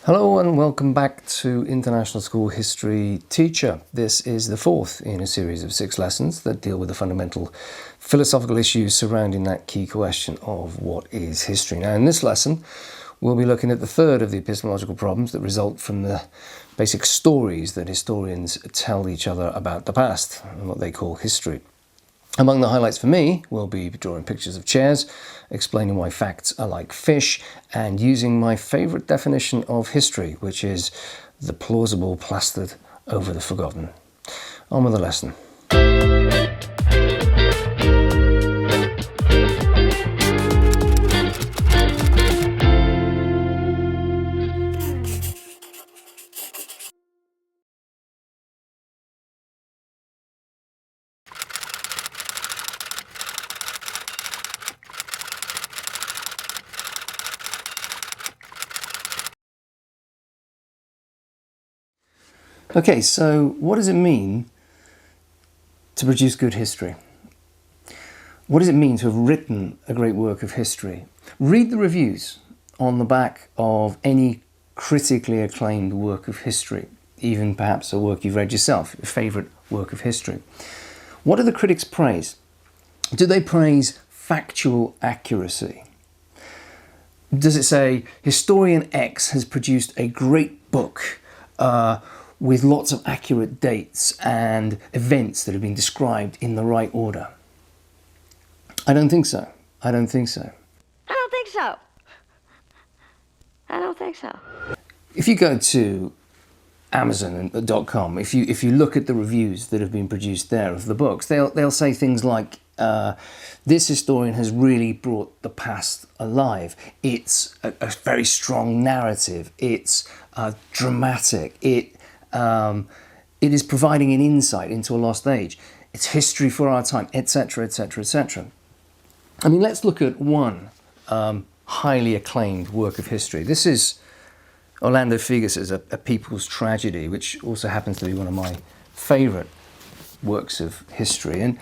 Hello and welcome back to International School History Teacher. This is the fourth in a series of 6 lessons that deal with the fundamental philosophical issues surrounding that key question of what is history. Now in this lesson we'll be looking at the third of the epistemological problems that result from the basic stories that historians tell each other about the past and what they call history. Among the highlights for me will be drawing pictures of chairs, explaining why facts are like fish, and using my favourite definition of history, which is the plausible plastered over the forgotten. On with the lesson. Okay, so what does it mean to produce good history? What does it mean to have written a great work of history? Read the reviews on the back of any critically acclaimed work of history, even perhaps a work you've read yourself, your favourite work of history. What do the critics praise? Do they praise factual accuracy? Does it say, historian X has produced a great book with lots of accurate dates and events that have been described in the right order? I don't think so. I don't think so. I don't think so. I don't think so. If you go to Amazon.com, if you look at the reviews that have been produced there of the books, they'll say things like, this historian has really brought the past alive. It's a very strong narrative. It's dramatic. It is providing an insight into a lost age. It's history for our time, etc., etc., etc. I mean, let's look at one highly acclaimed work of history. This is Orlando Figes's A People's Tragedy, which also happens to be one of my favourite works of history. And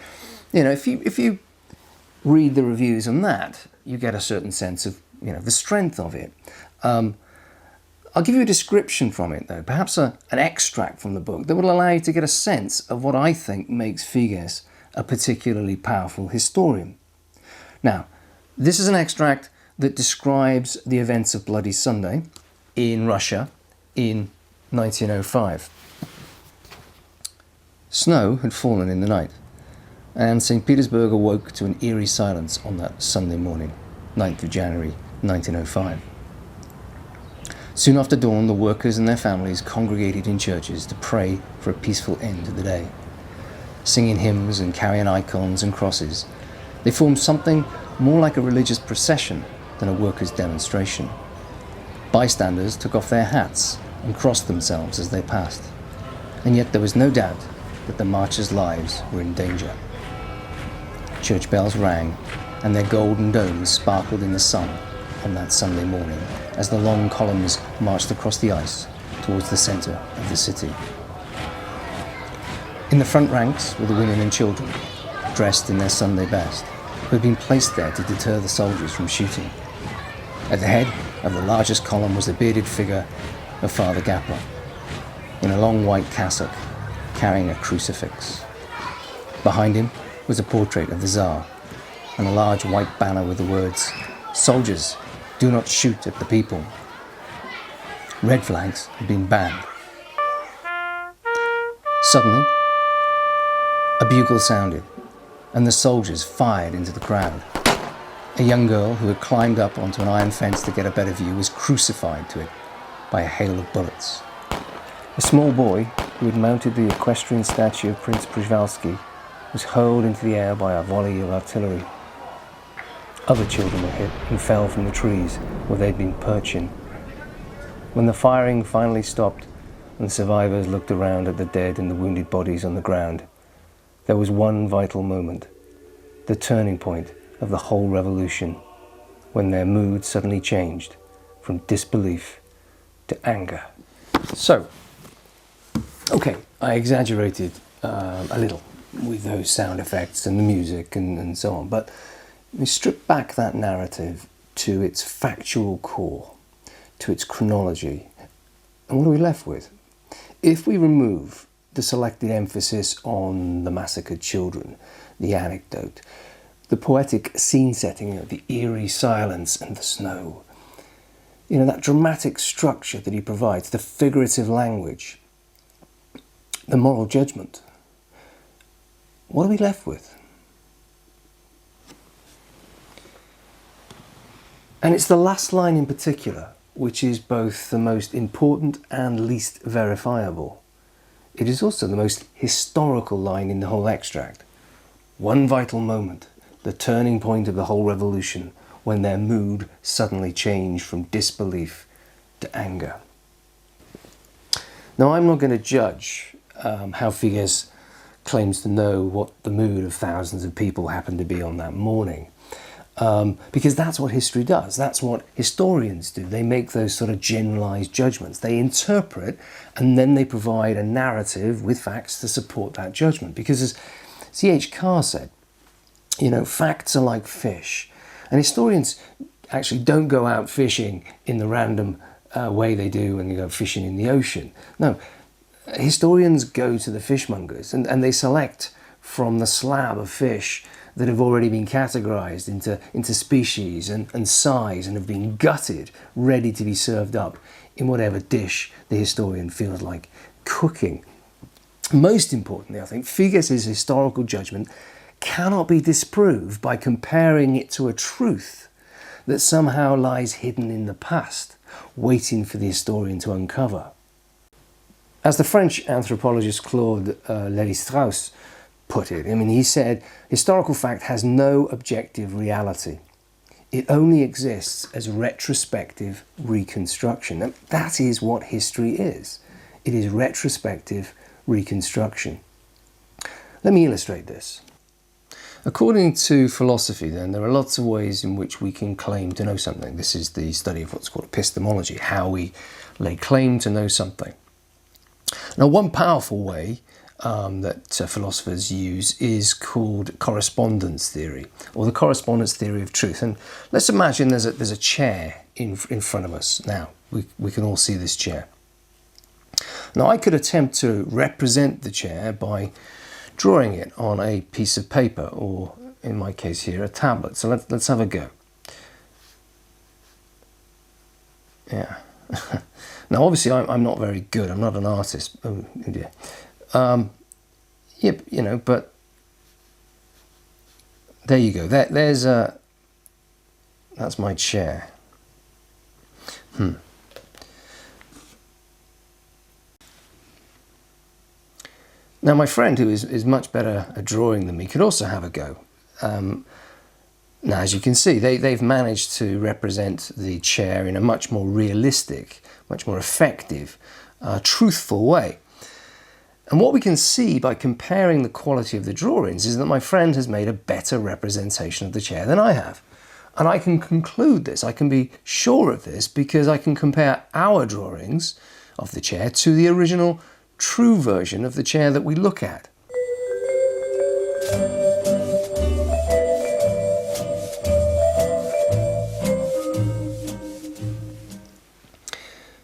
you know, if you read the reviews on that, you get a certain sense of the strength of it. I'll give you a description from it, though, perhaps an extract from the book that will allow you to get a sense of what I think makes Figes a particularly powerful historian. Now, this is an extract that describes the events of Bloody Sunday in Russia in 1905. Snow had fallen in the night, and St. Petersburg awoke to an eerie silence on that Sunday morning, 9th of January 1905. Soon after dawn, the workers and their families congregated in churches to pray for a peaceful end to the day. Singing hymns and carrying icons and crosses, they formed something more like a religious procession than a workers' demonstration. Bystanders took off their hats and crossed themselves as they passed, and yet there was no doubt that the marchers' lives were in danger. Church bells rang, and their golden domes sparkled in the sun on that Sunday morning as the long columns marched across the ice towards the centre of the city. In the front ranks were the women and children, dressed in their Sunday best, who had been placed there to deter the soldiers from shooting. At the head of the largest column was the bearded figure of Father Gappa, in a long white cassock, carrying a crucifix. Behind him was a portrait of the Tsar, and a large white banner with the words, "Soldiers, do not shoot at the people." Red flags had been banned. Suddenly, a bugle sounded, and the soldiers fired into the crowd. A young girl who had climbed up onto an iron fence to get a better view was crucified to it by a hail of bullets. A small boy who had mounted the equestrian statue of Prince Przewalski was hurled into the air by a volley of artillery. Other children were hit and fell from the trees where they'd been perching. When the firing finally stopped and the survivors looked around at the dead and the wounded bodies on the ground, there was one vital moment, the turning point of the whole revolution, when their mood suddenly changed from disbelief to anger. So, okay, I exaggerated a little with those sound effects and the music and so on, but we strip back that narrative to its factual core, to its chronology, And what are we left with? If we remove the selected emphasis on the massacred children, the anecdote, the poetic scene setting of the eerie silence and the snow, that dramatic structure that he provides, the figurative language, the moral judgment, what are we left with? And it's the last line in particular which is both the most important and least verifiable. It is also the most historical line in the whole extract. One vital moment, the turning point of the whole revolution, when their mood suddenly changed from disbelief to anger. Now, I'm not going to judge how Figues claims to know what the mood of thousands of people happened to be on that morning. Because that's what history does. That's what historians do. They make those sort of generalized judgments. They interpret and then they provide a narrative with facts to support that judgment. Because as C.H. Carr said, facts are like fish. And historians actually don't go out fishing in the random way they do when they go fishing in the ocean. No, historians go to the fishmongers and they select from the slab of fish that have already been categorized into species and size and have been gutted, ready to be served up in whatever dish the historian feels like cooking. Most importantly, I think, Figues' historical judgment cannot be disproved by comparing it to a truth that somehow lies hidden in the past, waiting for the historian to uncover. As the French anthropologist Claude Lévi-Strauss put it, he said, historical fact has no objective reality. It only exists as retrospective reconstruction. And that is what history is. It is retrospective reconstruction. Let me illustrate this. According to philosophy, then, there are lots of ways in which we can claim to know something. This is the study of what's called epistemology, how we lay claim to know something. Now, one powerful way that philosophers use is called correspondence theory, or the correspondence theory of truth. And let's imagine there's a chair in front of us now. We can all see this chair. Now, I could attempt to represent the chair by drawing it on a piece of paper, or in my case here, a tablet. So let's have a go. Yeah. Now, obviously, I'm not very good. I'm not an artist. Oh dear. Yep, but there you go. That's my chair. Now, my friend, who is much better at drawing than me, could also have a go. Now, as you can see, they've managed to represent the chair in a much more realistic, much more effective, truthful way. And what we can see by comparing the quality of the drawings is that my friend has made a better representation of the chair than I have. And I can conclude this, I can be sure of this, because I can compare our drawings of the chair to the original true version of the chair that we look at.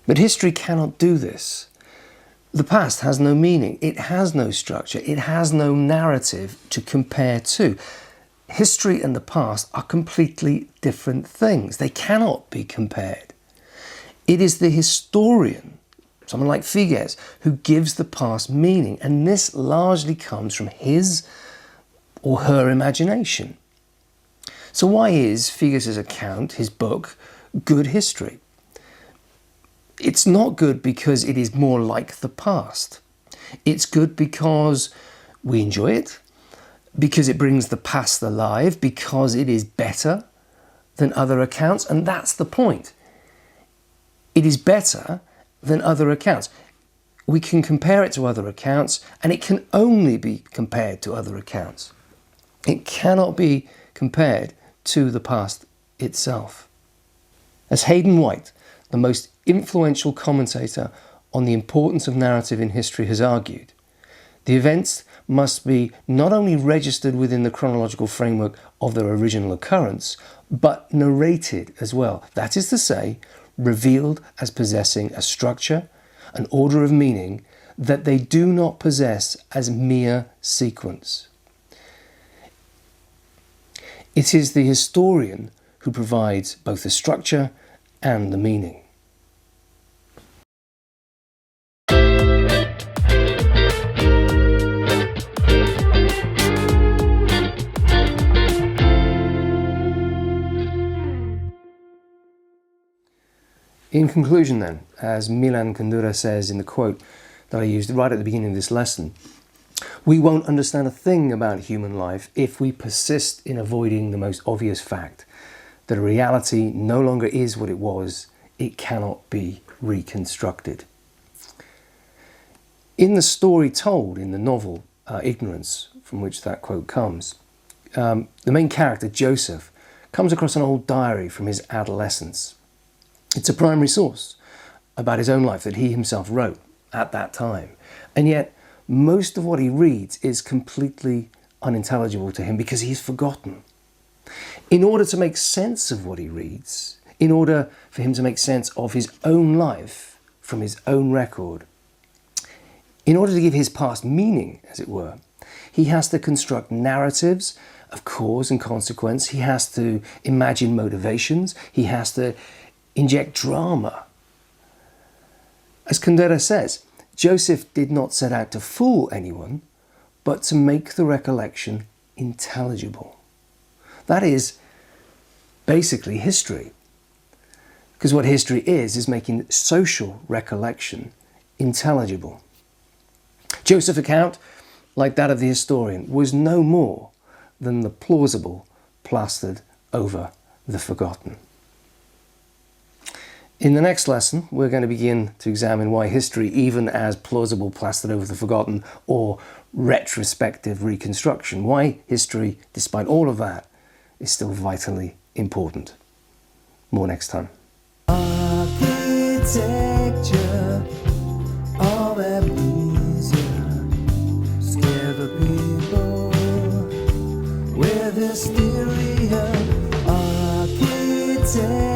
But history cannot do this. The past has no meaning, it has no structure, it has no narrative to compare to. History and the past are completely different things. They cannot be compared. It is the historian, someone like Figues, who gives the past meaning, and this largely comes from his or her imagination. So why is Figues' account, his book, good history? It's not good because it is more like the past. It's good because we enjoy it, because it brings the past alive, because it is better than other accounts, and that's the point. It is better than other accounts. We can compare it to other accounts, and it can only be compared to other accounts. It cannot be compared to the past itself. As Hayden White, the most influential commentator on the importance of narrative in history, has argued, the events must be not only registered within the chronological framework of their original occurrence, but narrated as well. That is to say, revealed as possessing a structure, an order of meaning that they do not possess as mere sequence. It is the historian who provides both the structure and the meaning. In conclusion then, as Milan Kundera says in the quote that I used right at the beginning of this lesson, we won't understand a thing about human life if we persist in avoiding the most obvious fact, that a reality no longer is what it was, it cannot be reconstructed. In the story told in the novel Ignorance, from which that quote comes, the main character, Joseph, comes across an old diary from his adolescence. It's a primary source about his own life that he himself wrote at that time. And yet, most of what he reads is completely unintelligible to him because he's forgotten. In order to make sense of what he reads, in order for him to make sense of his own life from his own record, in order to give his past meaning, as it were, he has to construct narratives of cause and consequence. He has to imagine motivations. He has to inject drama. As Kundera says, Joseph did not set out to fool anyone, but to make the recollection intelligible. That is basically history. Because what history is making social recollection intelligible. Joseph's account, like that of the historian, was no more than the plausible plastered over the forgotten. In the next lesson, we're going to begin to examine why history, even as plausible plastered over the forgotten or retrospective reconstruction, why history, despite all of that, is still vitally important. More next time. Architecture of amnesia, scare the people with hysteria. Architecture